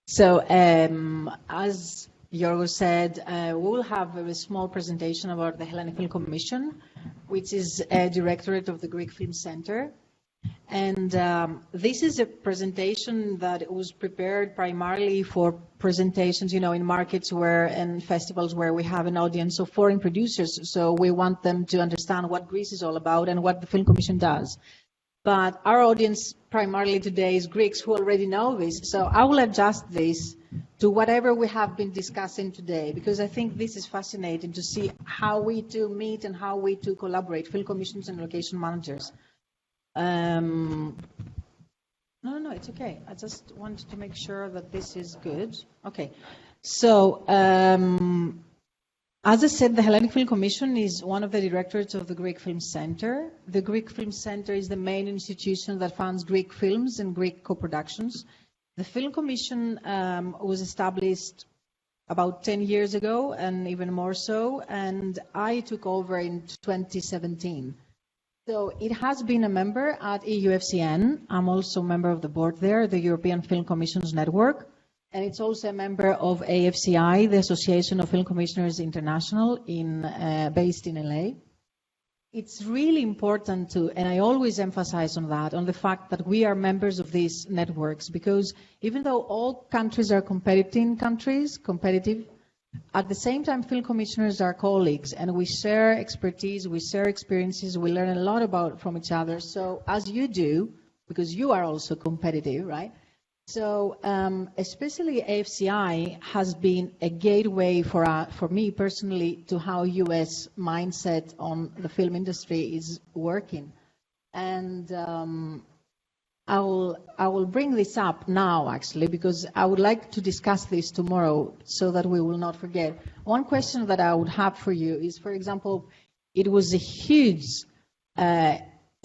So, as Yorgo said, we will have a small presentation about the Hellenic Film Commission, which is a directorate of the Greek Film Center. And this is a presentation that was prepared primarily for presentations, in markets and festivals where we have an audience of foreign producers. So we want them to understand what Greece is all about and what the Film Commission does. But our audience primarily today is Greeks who already know this. So I will adjust this to whatever we have been discussing today, because I think this is fascinating to see how we two meet and how we two collaborate, film commissions and location managers. No, it's okay. I just wanted to make sure that this is good. Okay. So, as I said, the Hellenic Film Commission is one of the directorates of the Greek Film Center. The Greek Film Center is the main institution that funds Greek films and Greek co-productions. The Film Commission was established about 10 years ago, and even more so, and I took over in 2017. So it has been a member at EUFCN. I'm also a member of the board there, the European Film Commissions Network. And it's also a member of AFCI, the Association of Film Commissioners International, based in LA. It's really important and I always emphasize on the fact that we are members of these networks, because even though all countries are competitive, at the same time, film commissioners are colleagues, and we share expertise, we share experiences, we learn a lot from each other. So, as you do, because you are also competitive, right? So, especially AFCI has been a gateway for me personally to how US mindset on the film industry is working. And I will bring this up now, actually, because I would like to discuss this tomorrow so that we will not forget. One question that I would have for you is, for example, it was a huge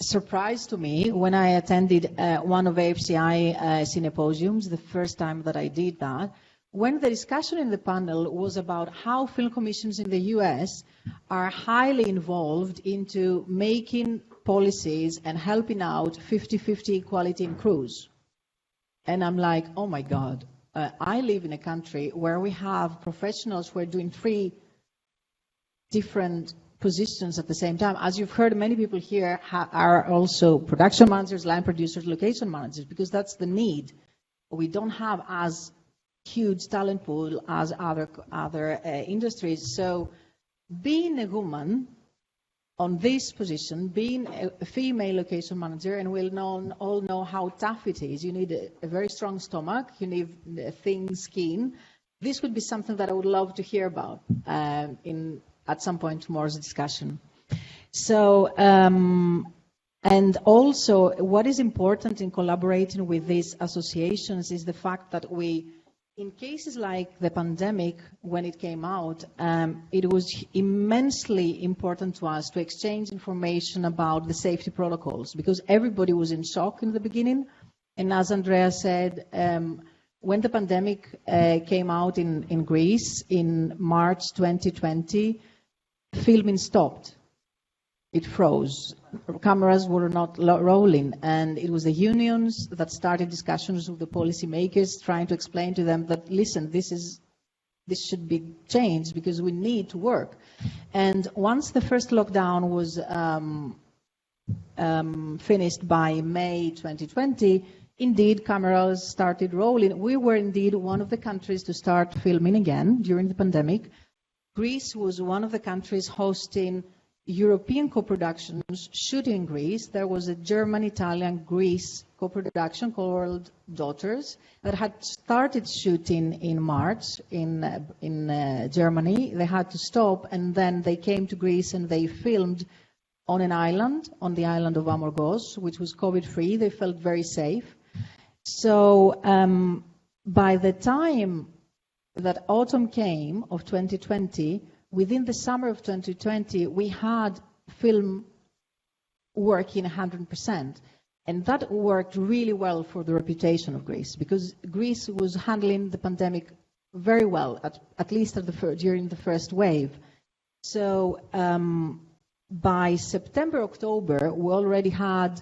surprise to me when I attended one of AFCI symposiums, the first time that I did that, when the discussion in the panel was about how film commissions in the US are highly involved into making policies and helping out 50-50 equality in crews. And I'm like, oh my God, I live in a country where we have professionals who are doing 3 different positions at the same time. As you've heard, many people here are also production managers, line producers, location managers, because that's the need. We don't have as huge talent pool as other industries. So being a woman on this position, being a female location manager, and we'll all know how tough it is. You need a very strong stomach, you need a thin skin. This would be something that I would love to hear about at some point tomorrow's discussion. So, and also what is important in collaborating with these associations is the fact that in cases like the pandemic, when it came out, it was immensely important to us to exchange information about the safety protocols, because everybody was in shock in the beginning. And as Andrea said, when the pandemic came out in Greece in March 2020, filming stopped. It froze. Cameras were not rolling, and it was the unions that started discussions with the policymakers, trying to explain to them that, listen, this should be changed because we need to work. And once the first lockdown was finished by May 2020, indeed cameras started rolling. We were indeed one of the countries to start filming again during the pandemic. Greece was one of the countries hosting European co-productions shooting in Greece. There was a German, Italian, Greece co-production called Daughters that had started shooting in March in Germany. They had to stop, and then they came to Greece and they filmed on an island, on the island of Amorgos, which was COVID-free. They felt very safe. So by the time that autumn came of 2020, within the summer of 2020, we had film working 100%. And that worked really well for the reputation of Greece, because Greece was handling the pandemic very well, at least during the first wave. So by September, October, we already had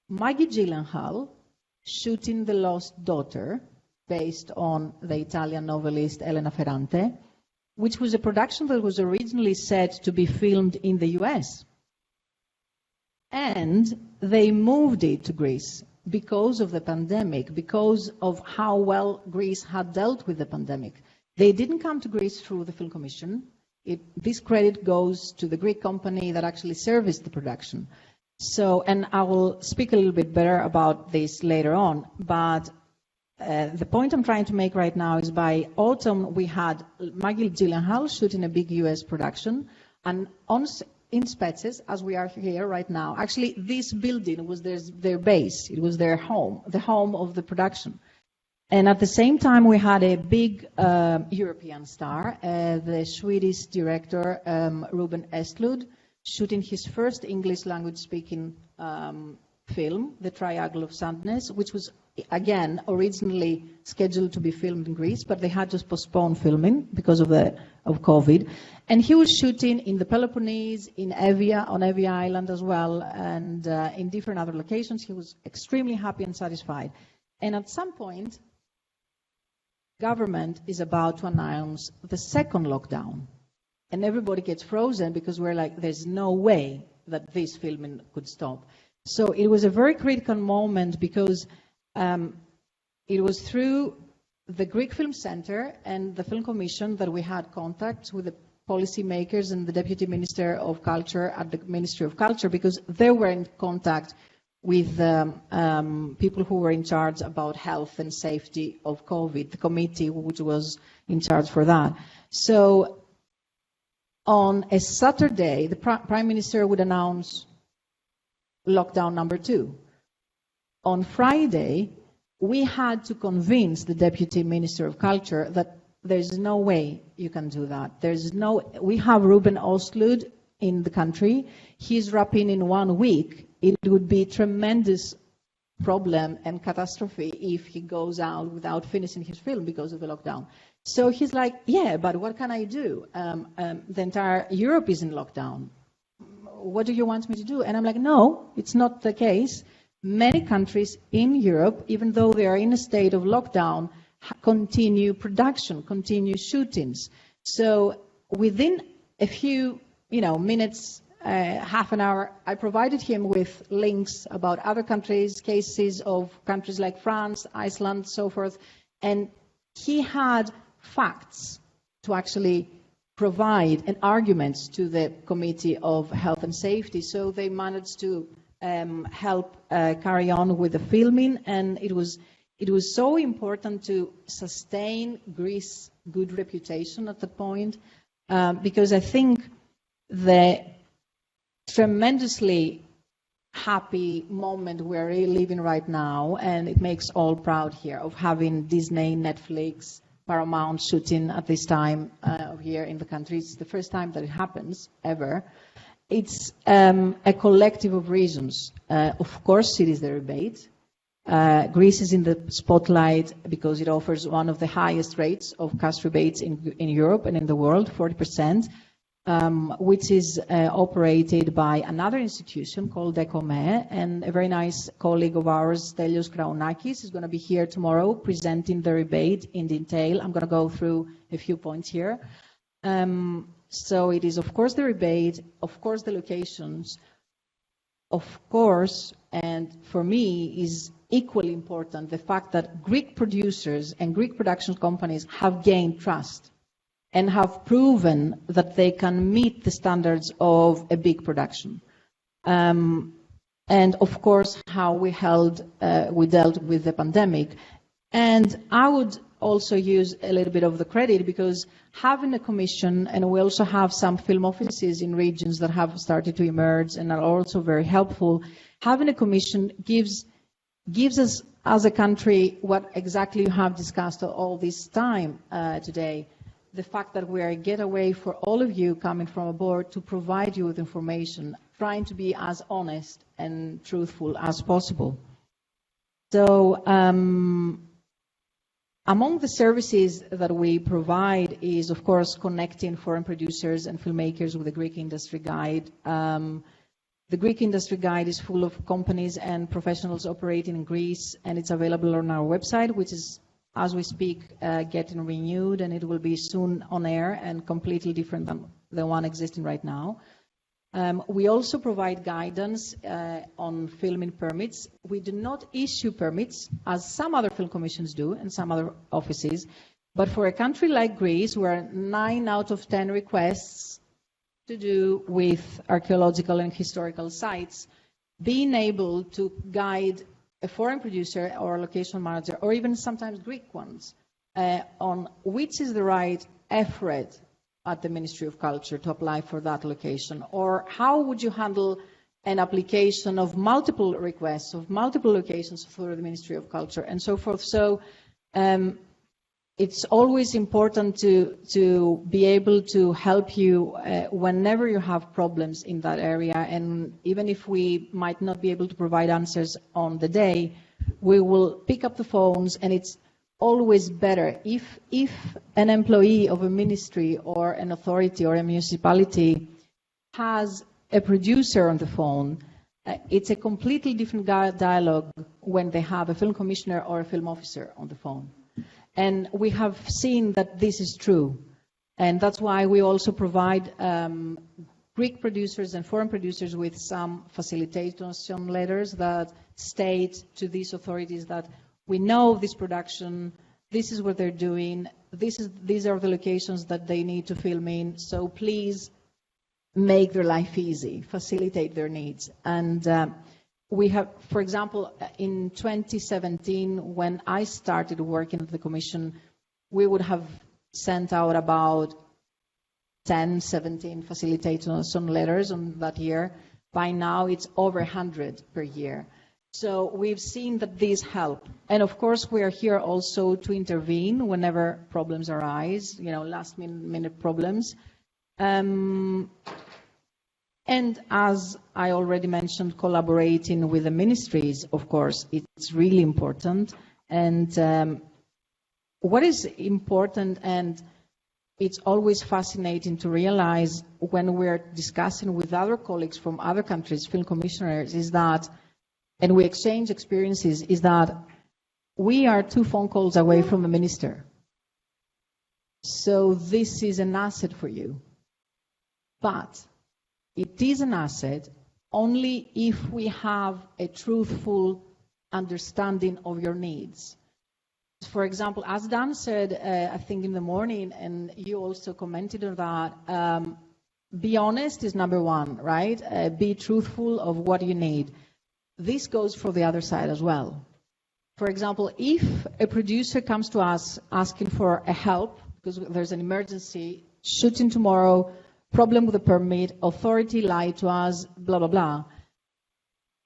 Maggie Gyllenhaal shooting The Lost Daughter, based on the Italian novelist Elena Ferrante, which was a production that was originally set to be filmed in the US. And they moved it to Greece because of the pandemic, because of how well Greece had dealt with the pandemic. They didn't come to Greece through the Film Commission. This credit goes to the Greek company that actually serviced the production. So, and I will speak a little bit better about this later on, but the point I'm trying to make right now is by autumn we had Maggie Gyllenhaal shooting a big US production, and in Spetses, as we are here right now, actually this building was their base, it was their home, the home of the production. And at the same time we had a big European star, the Swedish director Ruben Östlund, shooting his first English language speaking film, The Triangle of Sadness, which was again originally scheduled to be filmed in Greece, but they had to postpone filming because of COVID. And he was shooting in the Peloponnese, on Evia Island as well, and in different other locations. He was extremely happy and satisfied. And at some point, government is about to announce the second lockdown. And everybody gets frozen because we're like, there's no way that this filming could stop. So it was a very critical moment because it was through the Greek Film Center and the Film Commission that we had contacts with the policymakers and the Deputy Minister of Culture at the Ministry of Culture, because they were in contact with people who were in charge about health and safety of COVID, the committee which was in charge for that. So on a Saturday, the Prime Minister would announce lockdown number 2. On Friday, we had to convince the Deputy Minister of Culture that there's no way you can do that. We have Ruben Östlund in the country. He's wrapping in 1 week. It would be a tremendous problem and catastrophe if he goes out without finishing his film because of the lockdown. So he's like, yeah, but what can I do? The entire Europe is in lockdown. What do you want me to do? And I'm like, no, it's not the case. Many countries in Europe, even though they are in a state of lockdown, continue production, continue shootings. So within a few minutes, half an hour, I provided him with links about other countries, cases of countries like France, Iceland, so forth. And he had facts to actually provide and arguments to the Committee of Health and Safety. So they managed to help carry on with the filming, and it was so important to sustain Greece's good reputation at the point, because I think the tremendously happy moment we're living right now, and it makes all proud here of having Disney, Netflix, Paramount shooting at this time here in the country. It's the first time that it happens ever. It's a collective of reasons. Of course, it is the rebate. Greece is in the spotlight because it offers one of the highest rates of cash rebates in Europe and in the world, 40%, which is operated by another institution called Decome, and a very nice colleague of ours, Stelios Kraunakis, is going to be here tomorrow presenting the rebate in detail. I'm going to go through a few points here. So it is, of course, the rebate, of course, the locations, of course, and for me is equally important, the fact that Greek producers and Greek production companies have gained trust and have proven that they can meet the standards of a big production. And of course, how we dealt with the pandemic. And I would also use a little bit of the credit, because having a commission, and we also have some film offices in regions that have started to emerge and are also very helpful, having a commission gives us as a country what exactly you have discussed all this time today, the fact that we are a getaway for all of you coming from abroad to provide you with information, trying to be as honest and truthful as possible. So among the services that we provide is, of course, connecting foreign producers and filmmakers with the Greek Industry Guide. The Greek Industry Guide is full of companies and professionals operating in Greece, and it's available on our website, which is as we speak, getting renewed, and it will be soon on air and completely different than the one existing right now. We also provide guidance on filming permits. We do not issue permits, as some other film commissions do and some other offices. But for a country like Greece, where 9 out of 10 requests to do with archaeological and historical sites, being able to guide a foreign producer or a location manager, or even sometimes Greek ones, on which is the right effort at the Ministry of Culture to apply for that location, or how would you handle an application of multiple requests of multiple locations for the Ministry of Culture, and so forth. So it's always important to be able to help you whenever you have problems in that area, and even if we might not be able to provide answers on the day, we will pick up the phones, and it's always better if an employee of a ministry or an authority or a municipality has a producer on the phone. It's a completely different dialogue when they have a film commissioner or a film officer on the phone. And we have seen that this is true. And that's why we also provide Greek producers and foreign producers with some facilitation letters that state to these authorities that we know this production, this is what they're doing, these are the locations that they need to film in, so please make their life easy, facilitate their needs. And we have, for example, in 2017, when I started working at the Commission, we would have sent out about 10, 17 facilitation letters on that year. By now, it's over 100 per year. So we've seen that these help. And of course, we are here also to intervene whenever problems arise, last minute problems. And as I already mentioned, collaborating with the ministries, of course, it's really important. And what is important, and it's always fascinating to realize when we're discussing with other colleagues from other countries, film commissioners, is that, and we exchange experiences, is that we are 2 phone calls away from a minister. So this is an asset for you. But it is an asset only if we have a truthful understanding of your needs. For example, as Dan said, I think in the morning, and you also commented on that, be honest is number 1, right? Be truthful of what you need. This goes for the other side as well. For example, if a producer comes to us asking for a help, because there's an emergency, shooting tomorrow, problem with the permit, authority lied to us, blah, blah, blah.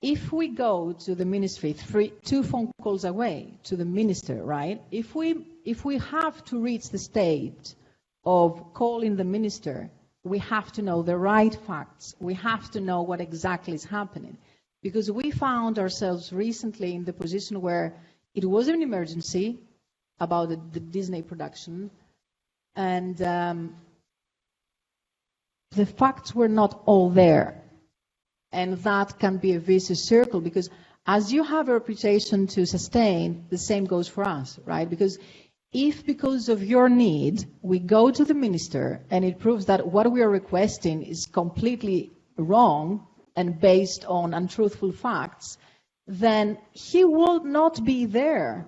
If we go to the ministry 2 phone calls away to the minister, right? If we have to reach the state of calling the minister, we have to know the right facts. We have to know what exactly is happening. Because we found ourselves recently in the position where it was an emergency about the Disney production, and the facts were not all there. And that can be a vicious circle, because as you have a reputation to sustain, the same goes for us, right? Because if because of your need, we go to the minister and it proves that what we are requesting is completely wrong and based on untruthful facts, then he will not be there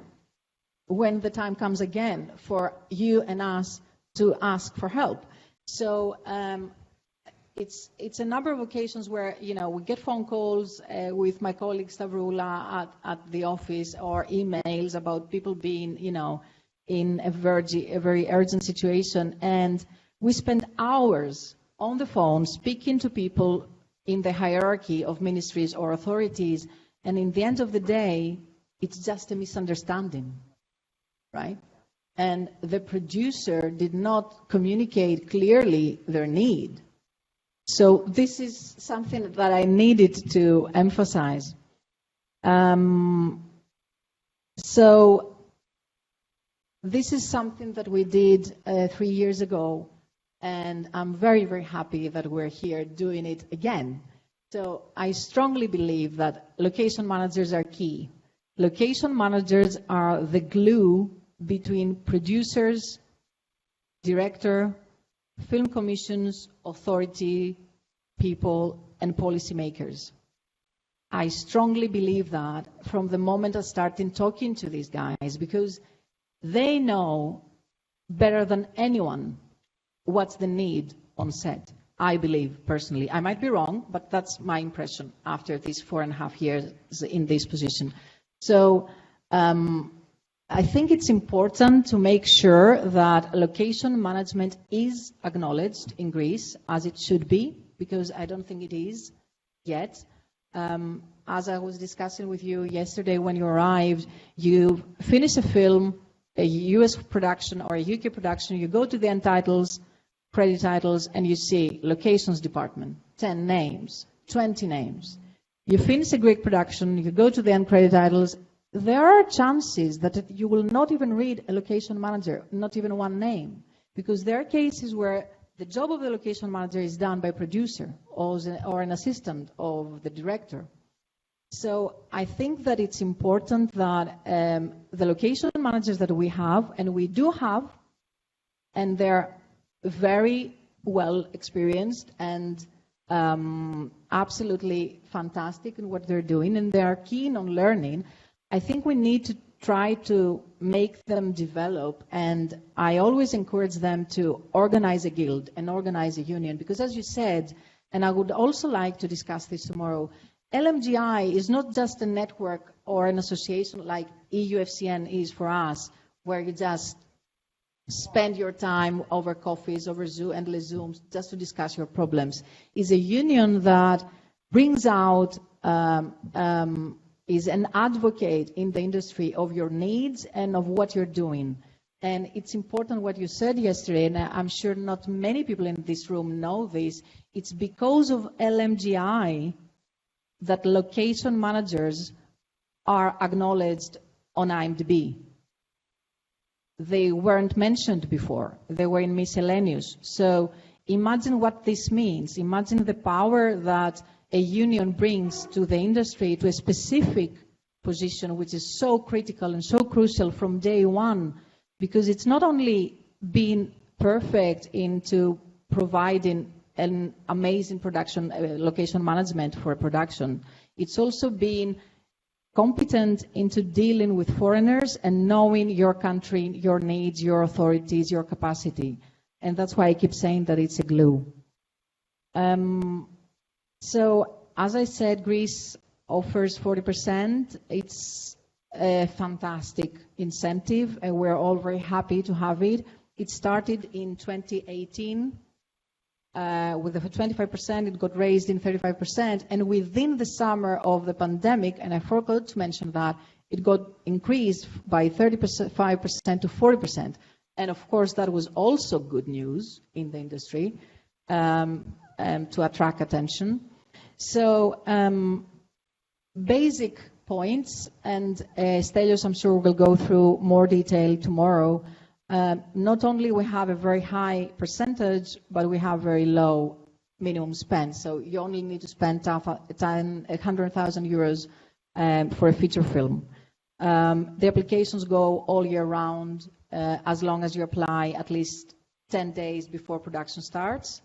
when the time comes again for you and us to ask for help. So it's a number of occasions where, we get phone calls with my colleague Stavroula at the office, or emails about people being, in a very urgent situation. And we spend hours on the phone speaking to people in the hierarchy of ministries or authorities, and in the end of the day, it's just a misunderstanding, right? And the producer did not communicate clearly their need. So this is something that I needed to emphasize. So this is something that we did 3 years ago, and I'm very, very happy that we're here doing it again. So I strongly believe that location managers are key. Location managers are the glue between producers, director, film commissions, authority, people, and policymakers. I strongly believe that from the moment I started talking to these guys, because they know better than anyone what's the need on set. I believe, personally. I might be wrong, but that's my impression after these 4.5 years in this position. So I think it's important to make sure that location management is acknowledged in Greece, as it should be, because I don't think it is yet. As I was discussing with you yesterday when you arrived, you finish a film, a US production or a UK production, you go to the end titles, credit titles, and you see locations department, 10 names, 20 names. You finish a Greek production, you go to the end credit titles, there are chances that you will not even read a location manager, not even one name, because there are cases where the job of the location manager is done by a producer or an assistant of the director. So I think that it's important that the location managers that we have, and we do have, and they're very well experienced and absolutely fantastic in what they're doing, and they are keen on learning. I think we need to try to make them develop, and I always encourage them to organize a guild and organize a union, because as you said, and I would also like to discuss this tomorrow, LMGI is not just a network or an association like EUFCN is for us, where you just spend your time over coffees, over Zoom, endless Zooms, just to discuss your problems. It's a union that brings out, is an advocate in the industry of your needs and of what you're doing. And it's important what you said yesterday, and I'm sure not many people in this room know this. It's because of LMGI that location managers are acknowledged on IMDb. They weren't mentioned before. They were in miscellaneous. So imagine what this means. Imagine the power that a union brings to the industry, to a specific position, which is so critical and so crucial from day one, because it's not only being perfect into providing an amazing production, location management for a production, it's also being competent into dealing with foreigners and knowing your country, your needs, your authorities, your capacity. And that's why I keep saying that it's a glue. So, as I said, Greece offers 40%. It's a fantastic incentive, and we're all very happy to have it. It started in 2018 with a 25%. It got raised in 35%, and within the summer of the pandemic, and I forgot to mention that, it got increased by 35% to 40%. And of course, that was also good news in the industry to attract attention. So basic points, and Stelios, I'm sure, will go through more detail tomorrow. Not only we have a very high percentage, but we have very low minimum spend. So you only need to spend 100,000 euros for a feature film. The applications go all year round, as long as you apply at least 10 days before production starts.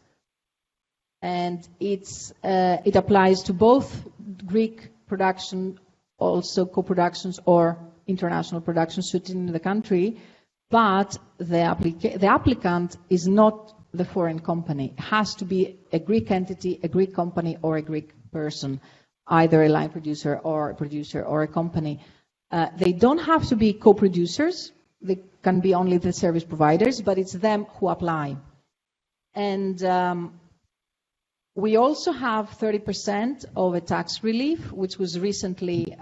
And it applies to both Greek production, also co-productions or international productions shooting in the country, but the applicant is not the foreign company. It has to be a Greek entity, a Greek company, or a Greek person, either a line producer or a company. They don't have to be co-producers. They can be only the service providers, but it's them who apply. And we also have 30% of a tax relief, which was recently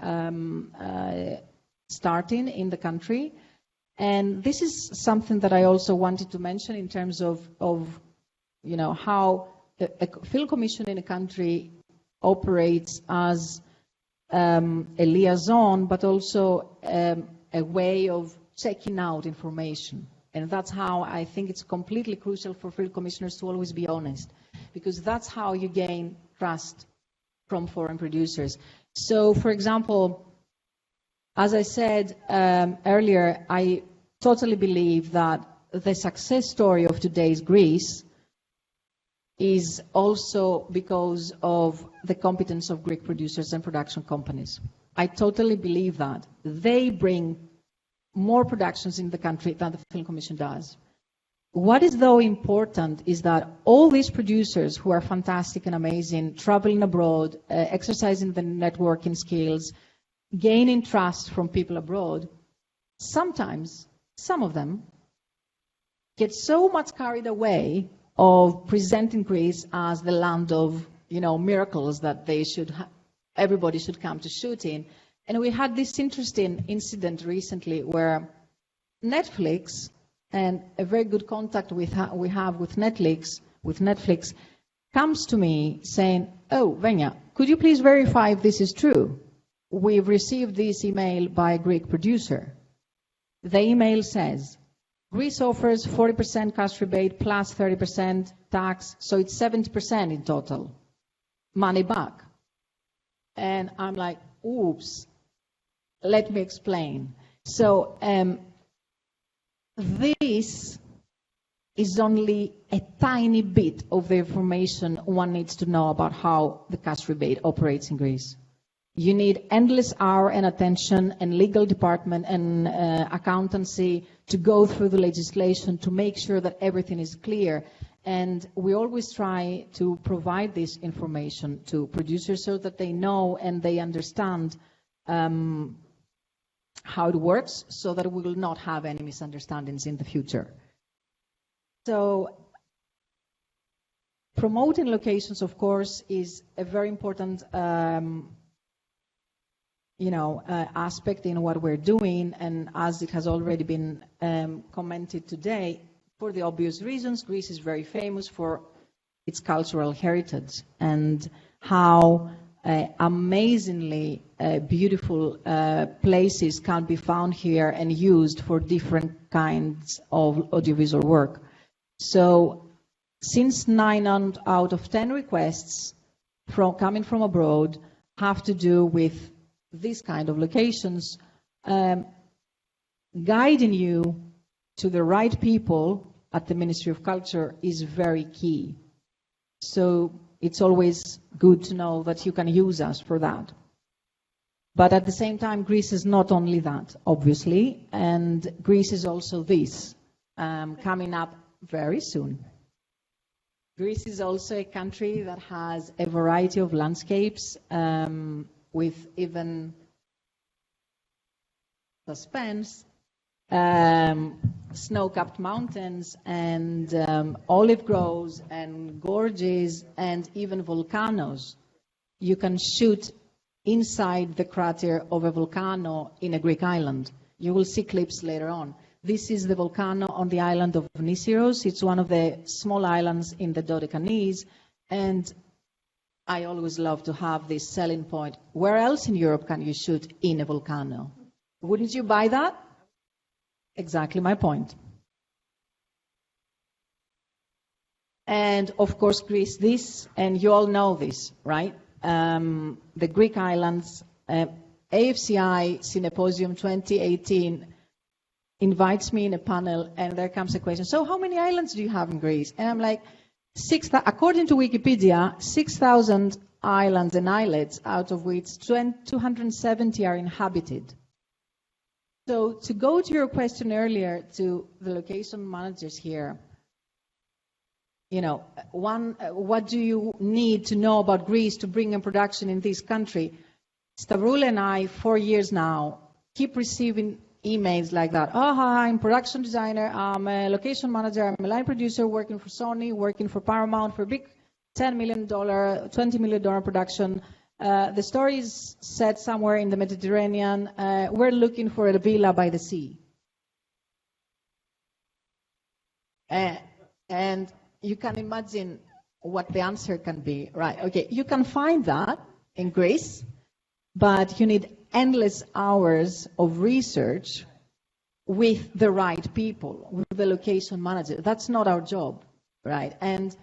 starting in the country. And this is something that I also wanted to mention in terms of how a film commission in a country operates as a liaison, but also a way of checking out information. And that's how I think it's completely crucial for film commissioners to always be honest, because that's how you gain trust from foreign producers. So, for example, as I said earlier, I totally believe that the success story of today's Greece is also because of the competence of Greek producers and production companies. I totally believe that. They bring more productions in the country than the Film Commission does. What is, though, important is that all these producers who are fantastic and amazing, traveling abroad, exercising the networking skills, gaining trust from people abroad, sometimes, some of them, get so much carried away of presenting Greece as the land of, miracles that everybody should come to shoot in. And we had this interesting incident recently where Netflix, and a very good contact we have with Netflix, comes to me saying, "Oh, Venya, could you please verify if this is true? We've received this email by a Greek producer." The email says, Greece offers 40% cash rebate plus 30% tax, so it's 70% in total. Money back. And I'm like, oops, let me explain. So this is only a tiny bit of the information one needs to know about how the cash rebate operates in Greece. You need endless hour and attention and legal department and accountancy to go through the legislation to make sure that everything is clear. And we always try to provide this information to producers so that they know and they understand how it works, so that we will not have any misunderstandings in the future. So promoting locations, of course, is a very important aspect in what we're doing, and as it has already been commented today, for the obvious reasons, Greece is very famous for its cultural heritage and how amazingly beautiful places can be found here and used for different kinds of audiovisual work. So since 9 out of 10 requests coming from abroad have to do with these kind of locations, guiding you to the right people at the Ministry of Culture is very key. So it's always good to know that you can use us for that. But at the same time, Greece is not only that, obviously, and Greece is also this, coming up very soon. Greece is also a country that has a variety of landscapes, with even suspense, snow-capped mountains and olive groves and gorges and even volcanoes. You can shoot inside the crater of a volcano in a Greek island. You will see clips later on. This is the volcano on the island of Nisyros. It's one of the small islands in the Dodecanese, and I always love to have this selling point. Where else in Europe can you shoot in a volcano? Wouldn't you buy that? Exactly my point. And of course, Greece, this, and you all know this, right? The Greek islands, AFCI Symposium 2018 invites me in a panel, and there comes a question, so how many islands do you have in Greece? And I'm like, according to Wikipedia, 6,000 islands and islets, out of which 270 are inhabited. So to go to your question earlier to the location managers here, what do you need to know about Greece to bring in production in this country? Stavroula and I, 4 years now, keep receiving emails like that. Oh, hi, I'm production designer, I'm a location manager, I'm a line producer working for Sony, working for Paramount for a big $10 million, $20 million production. The story is set somewhere in the Mediterranean. We're looking for a villa by the sea. And you can imagine what the answer can be, right? Okay, you can find that in Greece, but you need endless hours of research with the right people, with the location manager. That's not our job, right? And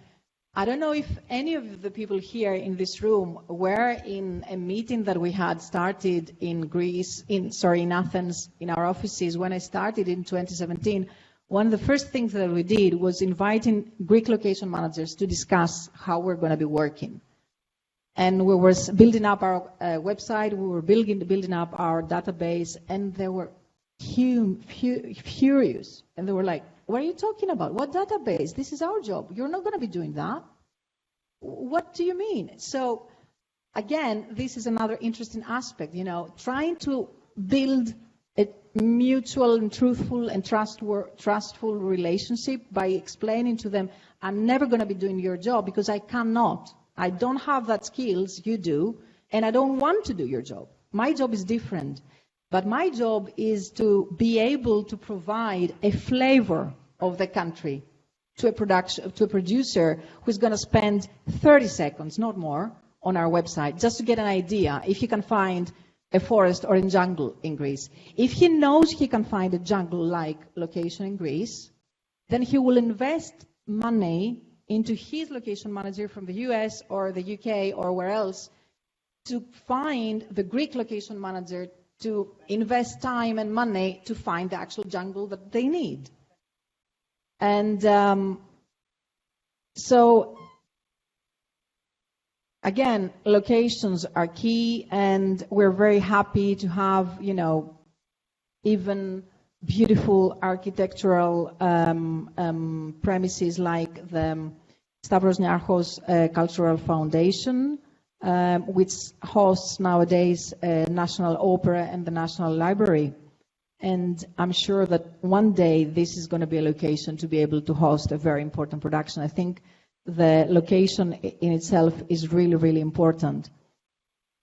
I don't know if any of the people here in this room were in a meeting that we had started in Greece, in Athens, in our offices. When I started in 2017, one of the first things that we did was inviting Greek location managers to discuss how we're going to be working. And we were building up our website, we were building up our database, and they were furious. And they were like, what are you talking about? What database? This is our job. You're not going to be doing that. What do you mean? So, again, this is another interesting aspect, trying to build a mutual and truthful and trustful relationship by explaining to them, I'm never going to be doing your job because I cannot. I don't have that skills, you do, and I don't want to do your job. My job is different. But my job is to be able to provide a flavor of the country to a producer who's going to spend 30 seconds, not more, on our website, just to get an idea if he can find a forest or a jungle in Greece. If he knows he can find a jungle-like location in Greece, then he will invest money into his location manager from the US or the UK or where else to find the Greek location manager to invest time and money to find the actual jungle that they need. And so, again, locations are key, and we're very happy to have, even beautiful architectural premises like the Stavros Niarchos Cultural Foundation, which hosts nowadays National Opera and the National Library. And I'm sure that one day this is going to be a location to be able to host a very important production. I think the location in itself is really, really important.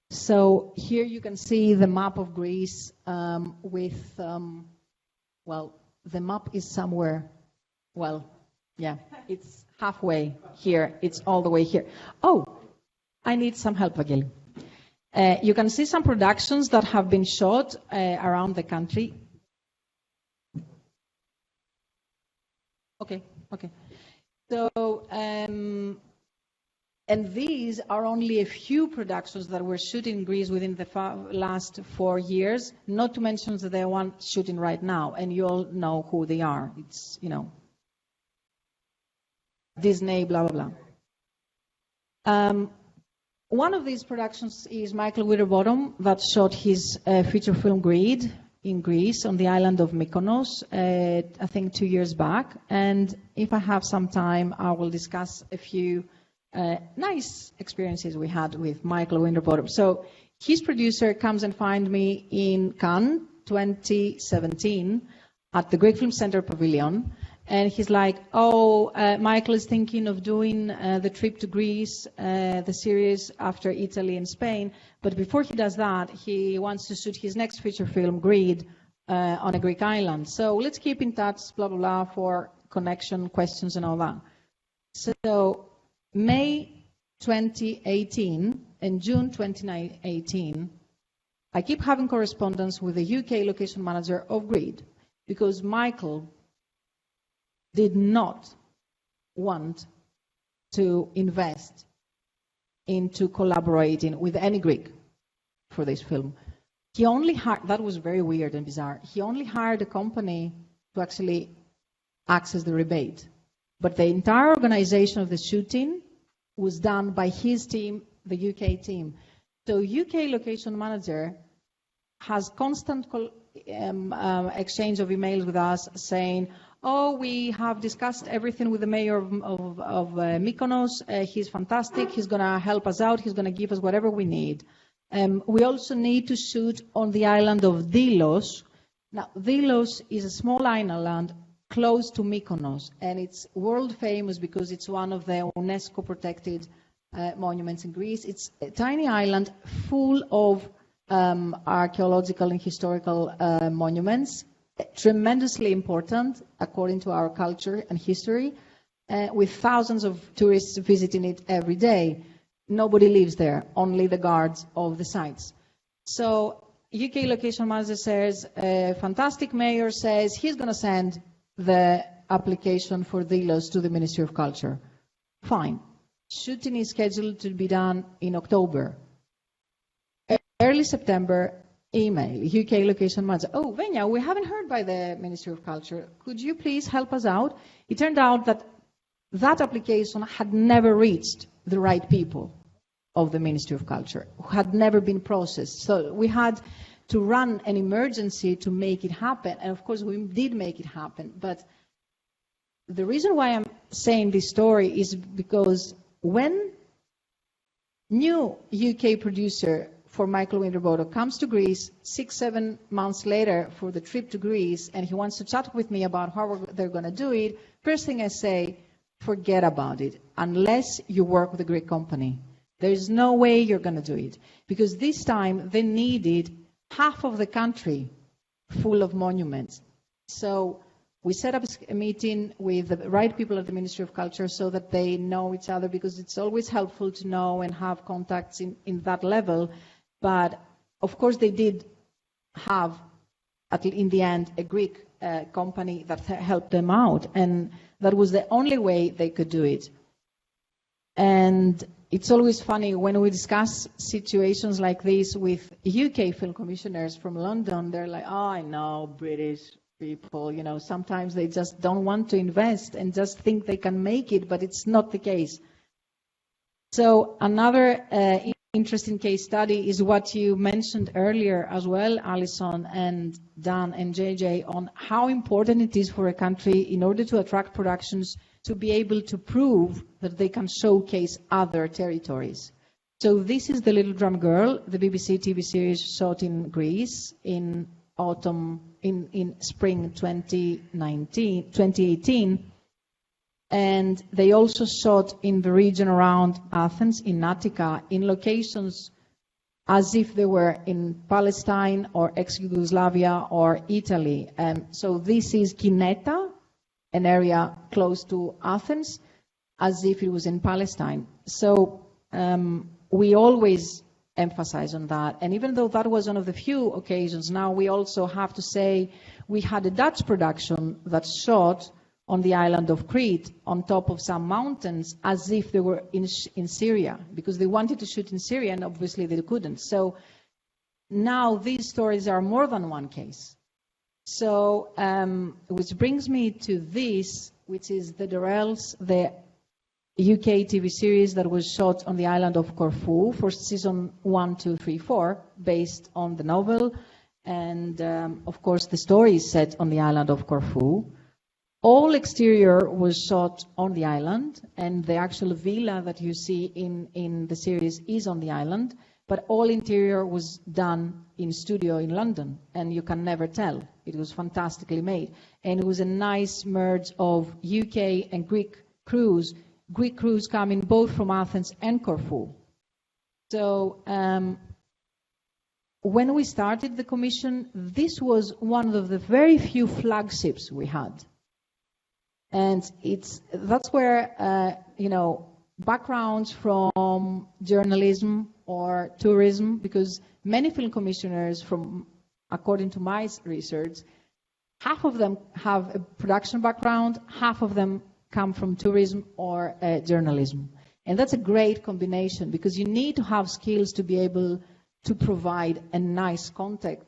So here you can see the map of Greece with, well, the map is somewhere, well, yeah, it's halfway here. It's all the way here. Oh, I need some help, Vageli. You can see some productions that have been shot around the country. Okay. So, and these are only a few productions that were shot in Greece within the last 4 years, not to mention the one shooting right now, and you all know who they are. It's, Disney, blah, blah, blah. One of these productions is Michael Winterbottom that shot his feature film Greed in Greece on the island of Mykonos, I think 2 years back. And if I have some time, I will discuss a few nice experiences we had with Michael Winterbottom. So his producer comes and finds me in Cannes 2017 at the Greek Film Center Pavilion. And he's like, Michael is thinking of doing the trip to Greece, the series after Italy and Spain. But before he does that, he wants to shoot his next feature film, Greed, on a Greek island. So let's keep in touch, blah, blah, blah, for connection, questions, and all that. So May 2018 and June 2018, I keep having correspondence with the UK location manager of Greed, because Michael did not want to invest into collaborating with any Greek for this film. He only hired, that was very weird and bizarre, he only hired a company to actually access the rebate. But the entire organization of the shooting was done by his team, the UK team. So UK location manager has constant exchange of emails with us saying, we have discussed everything with the mayor of Mykonos. He's fantastic. He's going to help us out. He's going to give us whatever we need. We also need to shoot on the island of Delos. Now, Delos is a small island close to Mykonos, and it's world famous because it's one of the UNESCO protected monuments in Greece. It's a tiny island full of archaeological and historical monuments, tremendously important according to our culture and history, with thousands of tourists visiting it every day. Nobody lives there, only the guards of the sites. So UK location manager says, fantastic mayor says he's going to send the application for Delos to the Ministry of Culture. Fine. Shooting is scheduled to be done in October. Early September, email, UK location manager. Oh, Venya, we haven't heard by the Ministry of Culture. Could you please help us out? It turned out that that application had never reached the right people of the Ministry of Culture, who had never been processed. So we had to run an emergency to make it happen. And of course, we did make it happen. But the reason why I'm saying this story is because when new UK producer for Michael Winterbottom comes to Greece 6-7 months later for the trip to Greece, and he wants to chat with me about how they're going to do it, first thing I say, forget about it, unless you work with a Greek company. There's no way you're going to do it. Because this time they needed half of the country full of monuments. So we set up a meeting with the right people at the Ministry of Culture so that they know each other, because it's always helpful to know and have contacts in that level. But of course they did have, in the end, a Greek company that helped them out. And that was the only way they could do it. And it's always funny when we discuss situations like this with UK film commissioners from London. They're like, oh, I know, British people, you know, sometimes they just don't want to invest and just think they can make it, but it's not the case. So another interesting case study is what you mentioned earlier as well, Alison and Dan and JJ, on how important it is for a country, in order to attract productions, to be able to prove that they can showcase other territories. So this is The Little Drum Girl, the BBC TV series shot in Greece in spring 2018. And they also shot in the region around Athens, in Attica, in locations as if they were in Palestine or ex-Yugoslavia or Italy. So this is Kineta, an area close to Athens, as if it was in Palestine. So we always emphasize on that. And even though that was one of the few occasions, now we also have to say we had a Dutch production that shot on the island of Crete, on top of some mountains, as if they were in Syria, because they wanted to shoot in Syria, and obviously they couldn't. So now these stories are more than one case. So, which brings me to this, which is The Durrells, the UK TV series that was shot on the island of Corfu for season 1, 2, 3, 4, based on the novel. And of course, the story is set on the island of Corfu. All exterior was shot on the island, and the actual villa that you see in the series is on the island, but all interior was done in studio in London, and you can never tell. It was fantastically made. And it was a nice merge of UK and Greek crews coming both from Athens and Corfu. So when we started the commission, this was one of the very few flagships we had. And that's where, backgrounds from journalism or tourism, because many film commissioners, according to my research, half of them have a production background, half of them come from tourism or journalism. And that's a great combination, because you need to have skills to be able to provide a nice content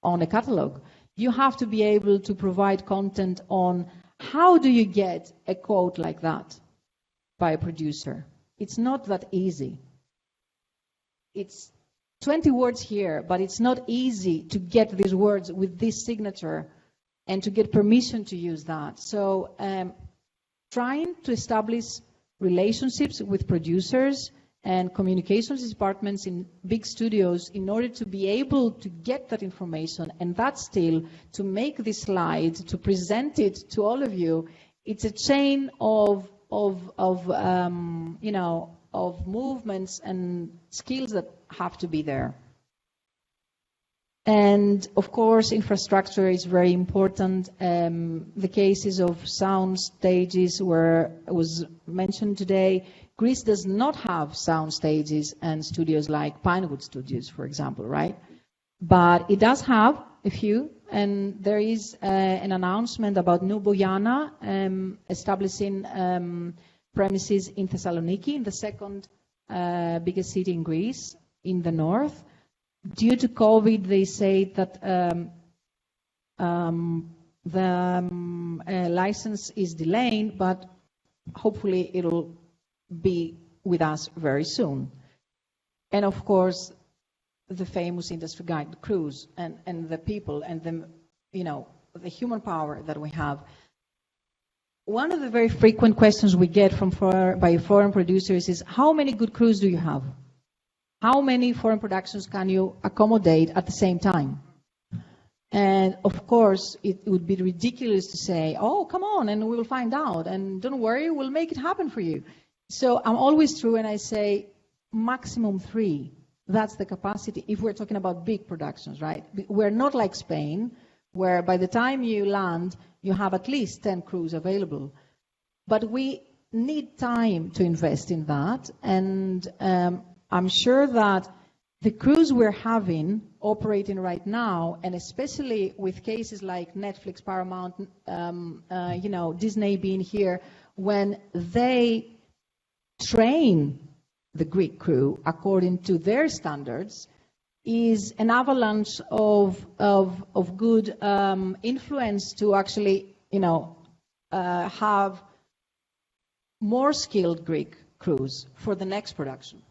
on a catalog. You have to be able to provide content on how do you get a quote like that by a producer? It's not that easy. It's 20 words here, but it's not easy to get these words with this signature and to get permission to use that. So trying to establish relationships with producers and communications departments in big studios in order to be able to get that information, and that still to make this slide, to present it to all of you. It's a chain of movements and skills that have to be there. And of course, infrastructure is very important. The cases of sound stages was mentioned today. Greece does not have sound stages and studios like Pinewood Studios, for example, right? But it does have a few, and there is an announcement about New Bojana establishing premises in Thessaloniki, in the second biggest city in Greece, in the north. Due to COVID, they say that the license is delayed, but hopefully it'll be with us very soon. And of course, the famous industry guide cruise and the people and the, the human power that we have. One of the very frequent questions we get by foreign producers is, how many good crews do you have? How many foreign productions can you accommodate at the same time? And of course, it would be ridiculous to say, oh, come on, and we will find out. And don't worry, we'll make it happen for you. So I'm always true, and I say maximum 3. That's the capacity if we're talking about big productions, right? We're not like Spain, where by the time you land, you have at least 10 crews available. But we need time to invest in that. And I'm sure that the crews we're having operating right now, and especially with cases like Netflix, Paramount, Disney being here, when they train the Greek crew according to their standards, is an avalanche of good influence to actually, have more skilled Greek crews for the next production.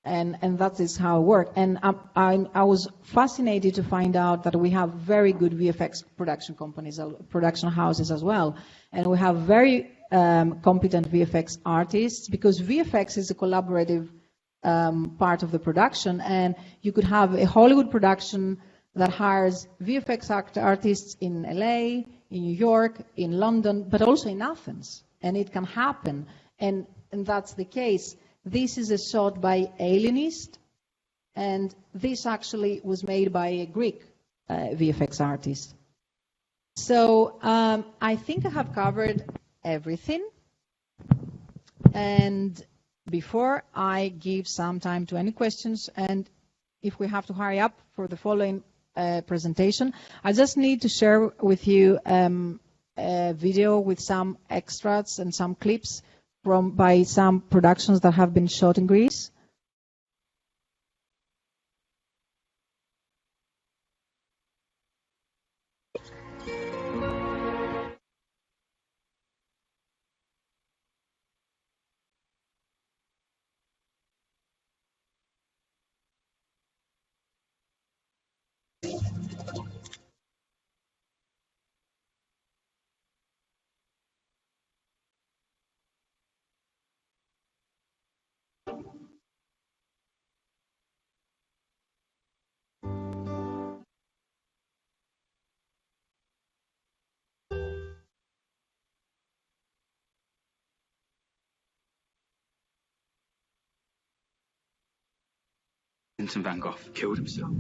And that is how it works. And I was fascinated to find out that we have very good VFX production companies, production houses as well. And we have very competent VFX artists, because VFX is a collaborative part of the production. And you could have a Hollywood production that hires VFX artists in LA, in New York, in London, but also in Athens. And it can happen. And that's the case. This is a shot by Hellenist, and this actually was made by a Greek VFX artist. So I think I have covered everything. And before I give some time to any questions, and if we have to hurry up for the following presentation, I just need to share with you a video with some extracts and some clips by some productions that have been shot in Greece. Vincent van Gogh killed himself.